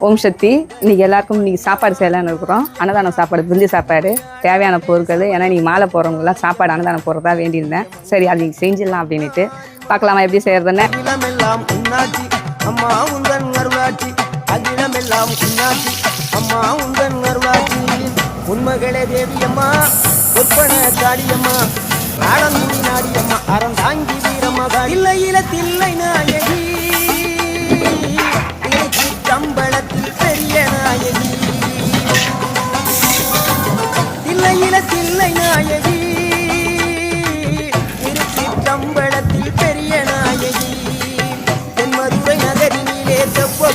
ஓம் சக்தி. இன்னைக்கு எல்லாருக்கும் இன்னைக்கு சாப்பாடு செய்யலான்னு இருக்கிறோம். அன்னதானம் சாப்பாடு, விருந்து சாப்பாடு, தேவையான பொருட்கள். ஏன்னா நீ மாலை போகிறவங்களாம் சாப்பாடு அன்னதானம் போடுறதா வேண்டியிருந்தேன். சரி அது நீங்கள் செஞ்சிடலாம் அப்படின்ட்டு பார்க்கலாமா எப்படி செய்யறதுன்னு. அம்மா உந்தன் அருளாட்சி, அகிலமெல்லாம் உன்னாட்சி, அம்மா உந்தன் அருளாட்சி. உண்மகளே தேவியம்மா, ஒப்பன காளியம்மா, ஆடங்குடி நாடியம்மா, அறம் தாங்கி வீரம்மா, இல்லையில தில்லை நாயகி, கம்பளத்தில் பெரிய நாயகி, இல்லையில தில்லை நாயகி, கம்பளத்தில் பெரிய நாயகி, தென்மதுரை நகரினிலே செவ்வ